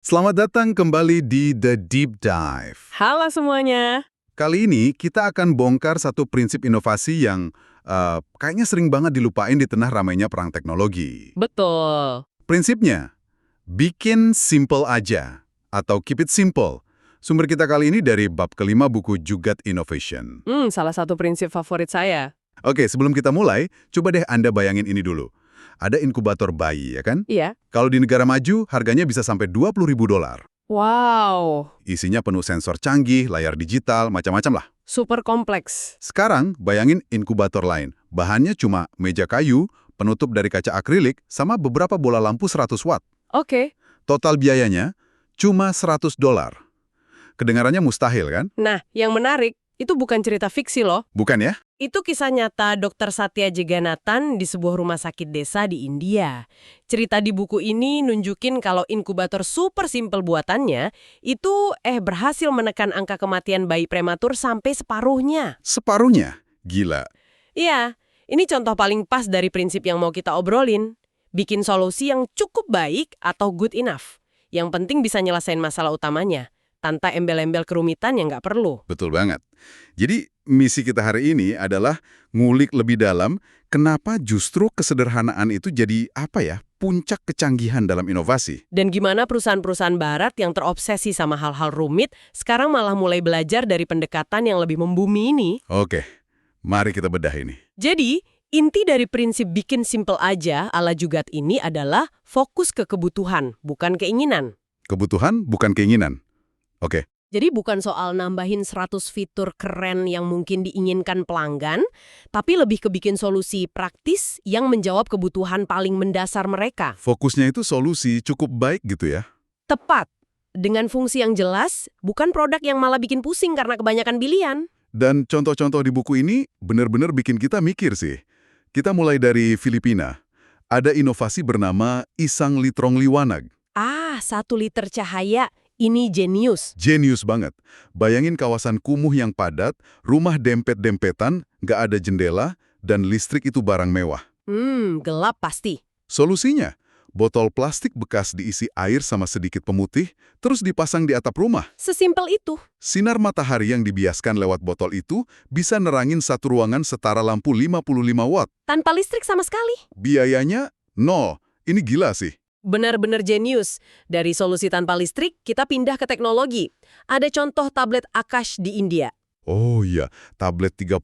Selamat datang kembali di The Deep Dive. Halo semuanya. Kali ini kita akan bongkar satu prinsip inovasi yang kayaknya sering banget dilupain di tengah ramainya perang teknologi. Betul. Prinsipnya, bikin simple aja atau keep it simple. Sumber kita kali ini dari bab kelima buku Jugat Innovation. Salah satu prinsip favorit saya. Oke, sebelum kita mulai, coba deh Anda bayangin ini dulu. Ada inkubator bayi, ya kan? Iya. Kalau di negara maju, harganya bisa sampai $20.000. Wow, Isinya penuh sensor canggih, layar digital, macam-macam lah. super kompleks. Sekarang, bayangin inkubator lain. Bahannya cuma meja kayu, penutup dari kaca akrilik, sama beberapa bola lampu 100 watt. Oke. Total biayanya cuma $100. Kedengarannya mustahil, kan? Nah, yang menarik, itu bukan cerita fiksi loh. Bukan ya? Itu kisah nyata Dr. Satya Jeganathan di sebuah rumah sakit desa di India. Cerita di buku ini nunjukin kalau inkubator super simple buatannya itu berhasil menekan angka kematian bayi prematur sampai separuhnya. Separuhnya? Gila. Iya, ini contoh paling pas dari prinsip yang mau kita obrolin. Bikin solusi yang cukup baik atau good enough. Yang penting bisa nyelesain masalah utamanya, tanpa embel-embel kerumitan yang nggak perlu. Betul banget. Jadi, misi kita hari ini adalah ngulik lebih dalam kenapa justru kesederhanaan itu jadi puncak kecanggihan dalam inovasi. Dan gimana perusahaan-perusahaan barat yang terobsesi sama hal-hal rumit, sekarang malah mulai belajar dari pendekatan yang lebih membumi ini. Oke, mari kita bedah ini. Jadi, inti dari prinsip bikin simple aja ala Jugat ini adalah fokus ke kebutuhan, bukan keinginan. Kebutuhan bukan keinginan. Oke, Jadi bukan soal nambahin 100 fitur keren yang mungkin diinginkan pelanggan, tapi lebih ke bikin solusi praktis yang menjawab kebutuhan paling mendasar mereka. fokusnya itu solusi cukup baik gitu ya. Tepat, dengan fungsi yang jelas, bukan produk yang malah bikin pusing karena kebanyakan pilihan. Dan contoh-contoh di buku ini benar-benar bikin kita mikir sih. Kita mulai dari Filipina. Ada inovasi bernama Isang Litrong Liwanag. 1 liter cahaya, ini jenius. Jenius banget. Bayangin kawasan kumuh yang padat, rumah dempet-dempetan, nggak ada jendela, dan listrik itu barang mewah. Gelap pasti. Solusinya, botol plastik bekas diisi air sama sedikit pemutih, terus dipasang di atap rumah. Sesimpel itu. Sinar matahari yang dibiaskan lewat botol itu bisa nerangin satu ruangan setara lampu 55 watt. Tanpa listrik sama sekali. Biayanya nol. Ini gila sih. Benar-benar jenius. Dari solusi tanpa listrik, kita pindah ke teknologi. Ada contoh tablet Akash di India. Oh iya, tablet $35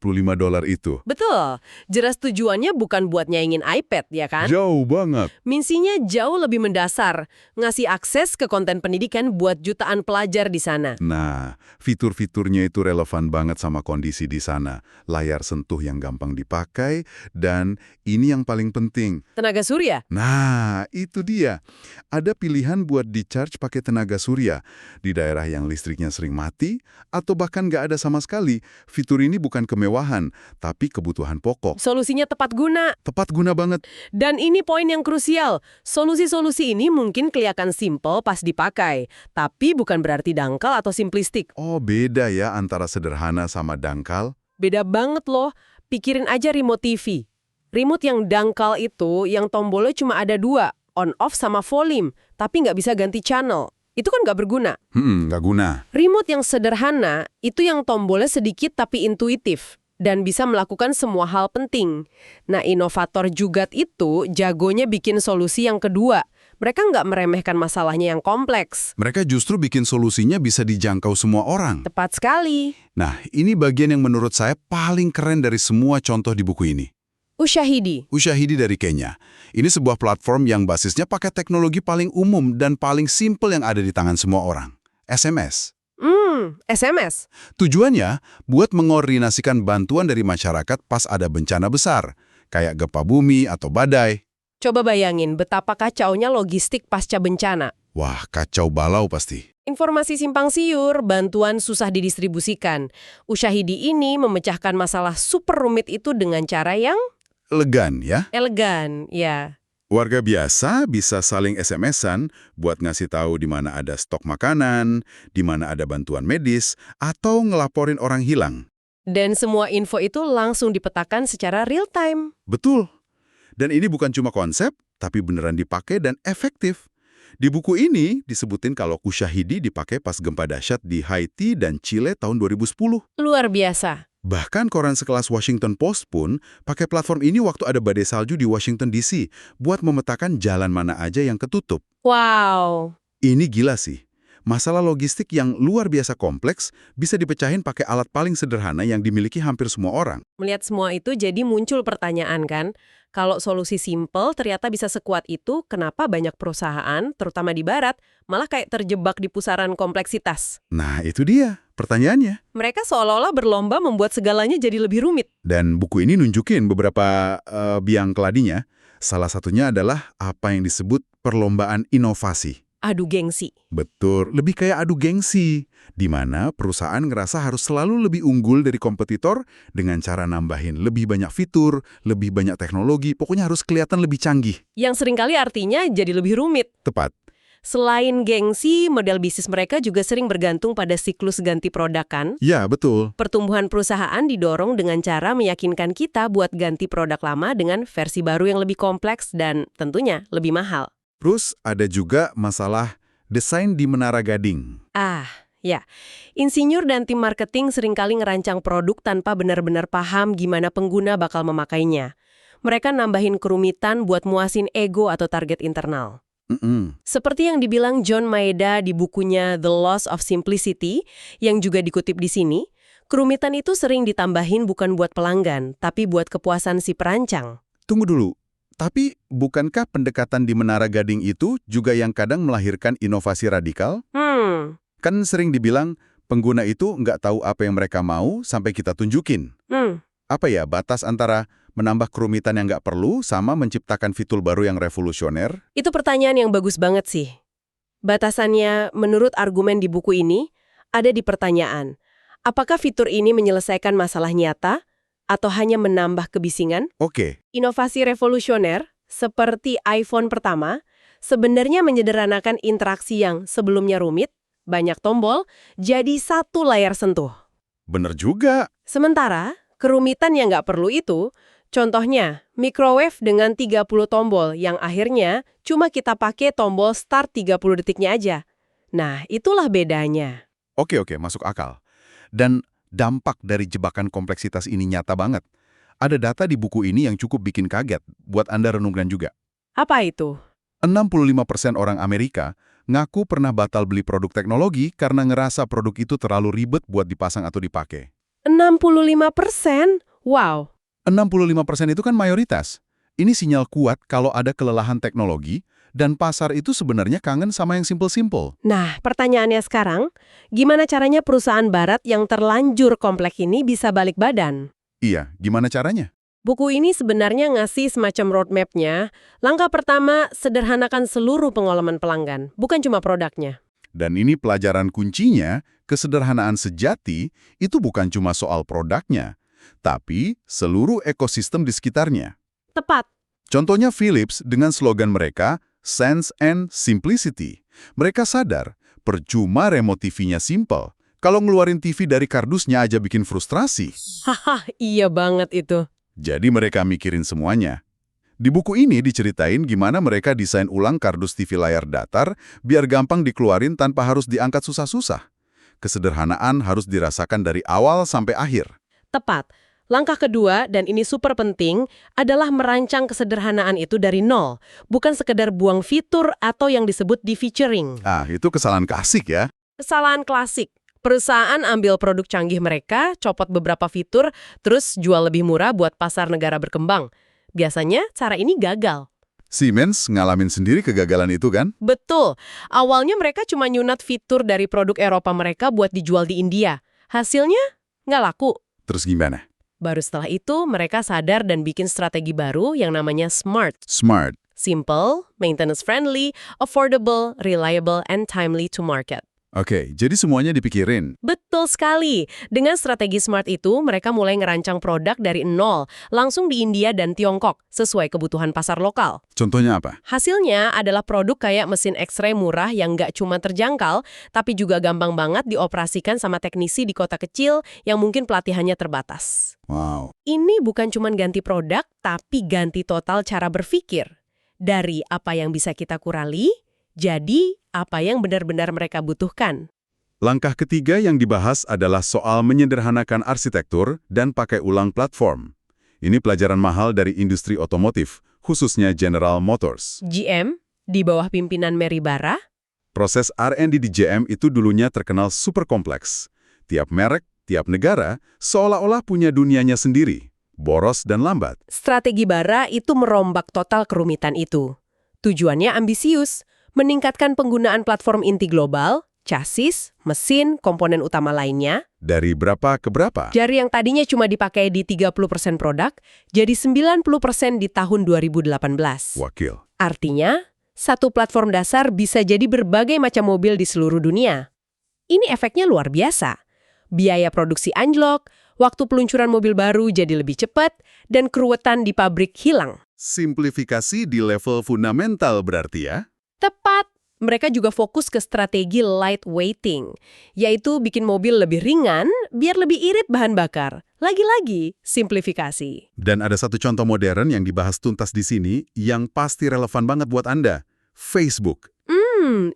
itu. Betul. Jelas tujuannya bukan buat nyaingin iPad, ya kan? Jauh banget. Misinya jauh lebih mendasar. Ngasih akses ke konten pendidikan buat jutaan pelajar di sana. Nah, fitur-fiturnya itu relevan banget sama kondisi di sana. Layar sentuh yang gampang dipakai, dan ini yang paling penting. Tenaga surya? Nah, itu dia. Ada pilihan buat di-charge pakai tenaga surya. Di daerah yang listriknya sering mati, atau bahkan nggak ada sama sekali, fitur ini bukan kemewahan, tapi kebutuhan pokok. Solusinya tepat guna. Tepat guna banget. Dan ini poin yang krusial. Solusi-solusi ini mungkin kelihatan simple pas dipakai, tapi bukan berarti dangkal atau simplistik. Oh, beda ya antara sederhana sama dangkal. Beda banget loh. Pikirin aja remote TV. Remote yang dangkal itu, yang tombolnya cuma ada 2, on-off sama volume, tapi nggak bisa ganti channel. Itu kan nggak berguna. Nggak guna. Remote yang sederhana, itu yang tombolnya sedikit tapi intuitif, dan bisa melakukan semua hal penting. Nah, inovator Jugat itu jagonya bikin solusi yang kedua. Mereka nggak meremehkan masalahnya yang kompleks. Mereka justru bikin solusinya bisa dijangkau semua orang. Tepat sekali. Nah, ini bagian yang menurut saya paling keren dari semua contoh di buku ini. Ushahidi. Ushahidi dari Kenya. Ini sebuah platform yang basisnya pakai teknologi paling umum dan paling simpel yang ada di tangan semua orang. SMS. SMS. Tujuannya buat mengordinasikan bantuan dari masyarakat pas ada bencana besar, kayak gempa bumi atau badai. Coba bayangin betapa kacaunya logistik pasca bencana. Wah, kacau balau pasti. Informasi simpang siur, bantuan susah didistribusikan. Ushahidi ini memecahkan masalah super rumit itu dengan cara yang Elegan ya. elegan, ya. Warga biasa bisa saling SMS-an buat ngasih tahu di mana ada stok makanan, di mana ada bantuan medis, atau ngelaporin orang hilang. Dan semua info itu langsung dipetakan secara real time. Betul. Dan ini bukan cuma konsep, tapi beneran dipakai dan efektif. Di buku ini disebutin kalau Kushahidi dipakai pas gempa dahsyat di Haiti dan Chile tahun 2010. Luar biasa. Bahkan koran sekelas Washington Post pun pakai platform ini waktu ada badai salju di Washington DC buat memetakan jalan mana aja yang ketutup. Wow. Ini gila sih. Masalah logistik yang luar biasa kompleks bisa dipecahin pakai alat paling sederhana yang dimiliki hampir semua orang. Melihat semua itu jadi muncul pertanyaan kan, kalau solusi simple ternyata bisa sekuat itu, kenapa banyak perusahaan, terutama di barat, malah kayak terjebak di pusaran kompleksitas? Nah, itu dia pertanyaannya. Mereka seolah-olah berlomba membuat segalanya jadi lebih rumit. Dan buku ini nunjukin beberapa biang keladinya. Salah satunya adalah apa yang disebut perlombaan inovasi. Adu gengsi. Betul, lebih kayak adu gengsi, di mana perusahaan ngerasa harus selalu lebih unggul dari kompetitor dengan cara nambahin lebih banyak fitur, lebih banyak teknologi, pokoknya harus kelihatan lebih canggih. Yang seringkali artinya jadi lebih rumit. Tepat. Selain gengsi, model bisnis mereka juga sering bergantung pada siklus ganti produk kan? Ya, betul. Pertumbuhan perusahaan didorong dengan cara meyakinkan kita buat ganti produk lama dengan versi baru yang lebih kompleks dan tentunya lebih mahal. Terus ada juga masalah desain di Menara Gading. Ya. Insinyur dan tim marketing seringkali ngerancang produk tanpa benar-benar paham gimana pengguna bakal memakainya. Mereka nambahin kerumitan buat muasin ego atau target internal. Seperti yang dibilang John Maeda di bukunya The Loss of Simplicity, yang juga dikutip di sini, kerumitan itu sering ditambahin bukan buat pelanggan, tapi buat kepuasan si perancang. Tunggu dulu. Tapi bukankah pendekatan di Menara Gading itu juga yang kadang melahirkan inovasi radikal? Kan sering dibilang pengguna itu nggak tahu apa yang mereka mau sampai kita tunjukin. Apa ya batas antara menambah kerumitan yang nggak perlu sama menciptakan fitur baru yang revolusioner? Itu pertanyaan yang bagus banget sih. Batasannya, menurut argumen di buku ini, ada di pertanyaan, apakah fitur ini menyelesaikan masalah nyata atau hanya menambah kebisingan? Oke. Inovasi revolusioner, seperti iPhone pertama, sebenarnya menyederhanakan interaksi yang sebelumnya rumit, banyak tombol, jadi satu layar sentuh. Bener juga. Sementara, kerumitan yang nggak perlu itu, contohnya, microwave dengan 30 tombol yang akhirnya cuma kita pakai tombol start 30 detiknya aja. Nah, itulah bedanya. Oke, masuk akal. Dan dampak dari jebakan kompleksitas ini nyata banget. Ada data di buku ini yang cukup bikin kaget, buat Anda renungkan juga. Apa itu? 65% orang Amerika ngaku pernah batal beli produk teknologi karena ngerasa produk itu terlalu ribet buat dipasang atau dipakai. 65%? Wow. 65% itu kan mayoritas. Ini sinyal kuat kalau ada kelelahan teknologi, dan pasar itu sebenarnya kangen sama yang simple-simple. Nah, pertanyaannya sekarang, gimana caranya perusahaan barat yang terlanjur kompleks ini bisa balik badan? Iya, gimana caranya? Buku ini sebenarnya ngasih semacam roadmap-nya. Langkah pertama, sederhanakan seluruh pengalaman pelanggan, bukan cuma produknya. Dan ini pelajaran kuncinya, kesederhanaan sejati itu bukan cuma soal produknya, tapi seluruh ekosistem di sekitarnya. Tepat. Contohnya Philips dengan slogan mereka, Sense and Simplicity. Mereka sadar, percuma remote TV-nya simple. Kalau ngeluarin TV dari kardusnya aja bikin frustrasi. Haha, iya banget itu. Jadi mereka mikirin semuanya. Di buku ini diceritain gimana mereka desain ulang kardus TV layar datar biar gampang dikeluarin tanpa harus diangkat susah-susah. Kesederhanaan harus dirasakan dari awal sampai akhir. Tepat. Langkah kedua, dan ini super penting, adalah merancang kesederhanaan itu dari nol. Bukan sekedar buang fitur atau yang disebut de-featuring. Itu kesalahan klasik ya. Kesalahan klasik. Perusahaan ambil produk canggih mereka, copot beberapa fitur, terus jual lebih murah buat pasar negara berkembang. Biasanya, cara ini gagal. Siemens ngalamin sendiri kegagalan itu kan? Betul. Awalnya mereka cuma nyunat fitur dari produk Eropa mereka buat dijual di India. Hasilnya, nggak laku. Terus gimana? Baru setelah itu, mereka sadar dan bikin strategi baru yang namanya SMART. Smart. Simple, maintenance friendly, affordable, reliable, and timely to market. Oke, jadi semuanya dipikirin. Betul sekali. Dengan strategi SMART itu, mereka mulai ngerancang produk dari nol, langsung di India dan Tiongkok, sesuai kebutuhan pasar lokal. Contohnya apa? Hasilnya adalah produk kayak mesin X-ray murah yang nggak cuma terjangkau, tapi juga gampang banget dioperasikan sama teknisi di kota kecil yang mungkin pelatihannya terbatas. Wow. Ini bukan cuma ganti produk, tapi ganti total cara berpikir. Dari apa yang bisa kita kurali, Jadi, apa yang benar-benar mereka butuhkan? Langkah ketiga yang dibahas adalah soal menyederhanakan arsitektur dan pakai ulang platform. Ini pelajaran mahal dari industri otomotif, khususnya General Motors. GM, di bawah pimpinan Mary Barra? Proses R&D di GM itu dulunya terkenal super kompleks. Tiap merek, tiap negara, seolah-olah punya dunianya sendiri, boros dan lambat. Strategi Barra itu merombak total kerumitan itu. Tujuannya ambisius, meningkatkan penggunaan platform inti global, chassis, mesin, komponen utama lainnya. Dari berapa ke berapa? Dari yang tadinya cuma dipakai di 30% produk, jadi 90% di tahun 2018. Wakil. Artinya, satu platform dasar bisa jadi berbagai macam mobil di seluruh dunia. Ini efeknya luar biasa. Biaya produksi anjlok, waktu peluncuran mobil baru jadi lebih cepat, dan keruwetan di pabrik hilang. Simplifikasi di level fundamental berarti ya? Tepat. Mereka juga fokus ke strategi lightweighting, yaitu bikin mobil lebih ringan biar lebih irit bahan bakar. Lagi-lagi, simplifikasi. Dan ada satu contoh modern yang dibahas tuntas di sini yang pasti relevan banget buat Anda. Facebook.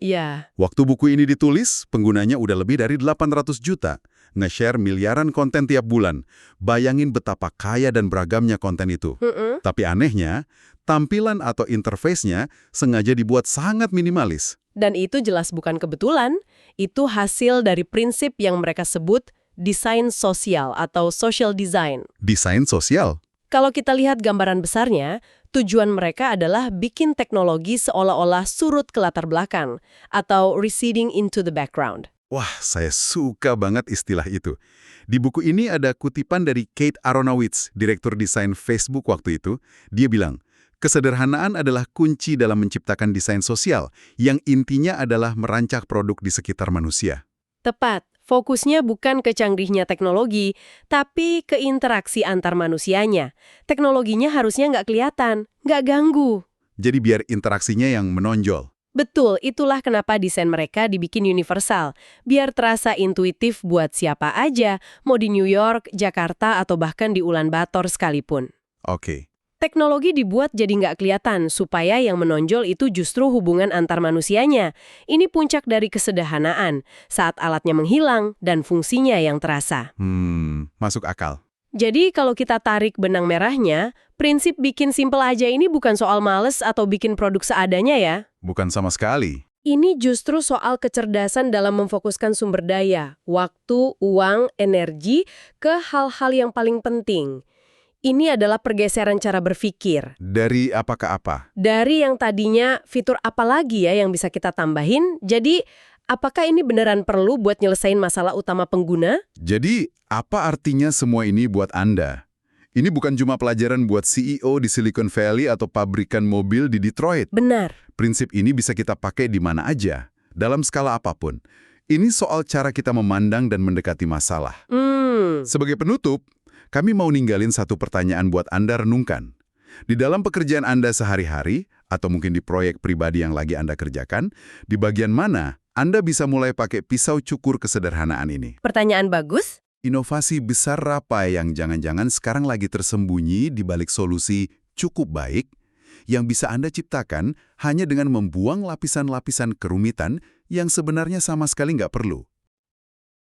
Iya. Waktu buku ini ditulis, penggunanya udah lebih dari 800 juta. Nge-share miliaran konten tiap bulan. Bayangin betapa kaya dan beragamnya konten itu. Tapi anehnya, tampilan atau interface-nya sengaja dibuat sangat minimalis. Dan itu jelas bukan kebetulan. Itu hasil dari prinsip yang mereka sebut desain sosial atau social design. Desain sosial. Kalau kita lihat gambaran besarnya, tujuan mereka adalah bikin teknologi seolah-olah surut ke latar belakang atau receding into the background. Wah, saya suka banget istilah itu. Di buku ini ada kutipan dari Kate Aronowitz, direktur desain Facebook waktu itu. Dia bilang, kesederhanaan adalah kunci dalam menciptakan desain sosial, yang intinya adalah merancang produk di sekitar manusia. Tepat. Fokusnya bukan ke canggihnya teknologi, tapi ke interaksi antar manusianya. Teknologinya harusnya nggak kelihatan, nggak ganggu. Jadi biar interaksinya yang menonjol. Betul, itulah kenapa desain mereka dibikin universal. Biar terasa intuitif buat siapa aja, mau di New York, Jakarta, atau bahkan di Ulaanbaatar sekalipun. Oke. Teknologi dibuat jadi nggak kelihatan, supaya yang menonjol itu justru hubungan antar manusianya. Ini puncak dari kesederhanaan, saat alatnya menghilang dan fungsinya yang terasa. Masuk akal. Jadi kalau kita tarik benang merahnya, prinsip bikin simple aja ini bukan soal males atau bikin produk seadanya ya. Bukan sama sekali. Ini justru soal kecerdasan dalam memfokuskan sumber daya, waktu, uang, energi ke hal-hal yang paling penting. Ini adalah pergeseran cara berpikir. Dari apa ke apa? Dari yang tadinya fitur apa lagi ya yang bisa kita tambahin, jadi apakah ini beneran perlu buat nyelesain masalah utama pengguna? Jadi, apa artinya semua ini buat Anda? Ini bukan cuma pelajaran buat CEO di Silicon Valley atau pabrikan mobil di Detroit. Benar. Prinsip ini bisa kita pakai di mana aja, dalam skala apapun. Ini soal cara kita memandang dan mendekati masalah. Sebagai penutup, kami mau ninggalin satu pertanyaan buat Anda renungkan. Di dalam pekerjaan Anda sehari-hari, atau mungkin di proyek pribadi yang lagi Anda kerjakan, di bagian mana Anda bisa mulai pakai pisau cukur kesederhanaan ini? Pertanyaan bagus. Inovasi besar apa yang jangan-jangan sekarang lagi tersembunyi di balik solusi cukup baik yang bisa Anda ciptakan hanya dengan membuang lapisan-lapisan kerumitan yang sebenarnya sama sekali nggak perlu?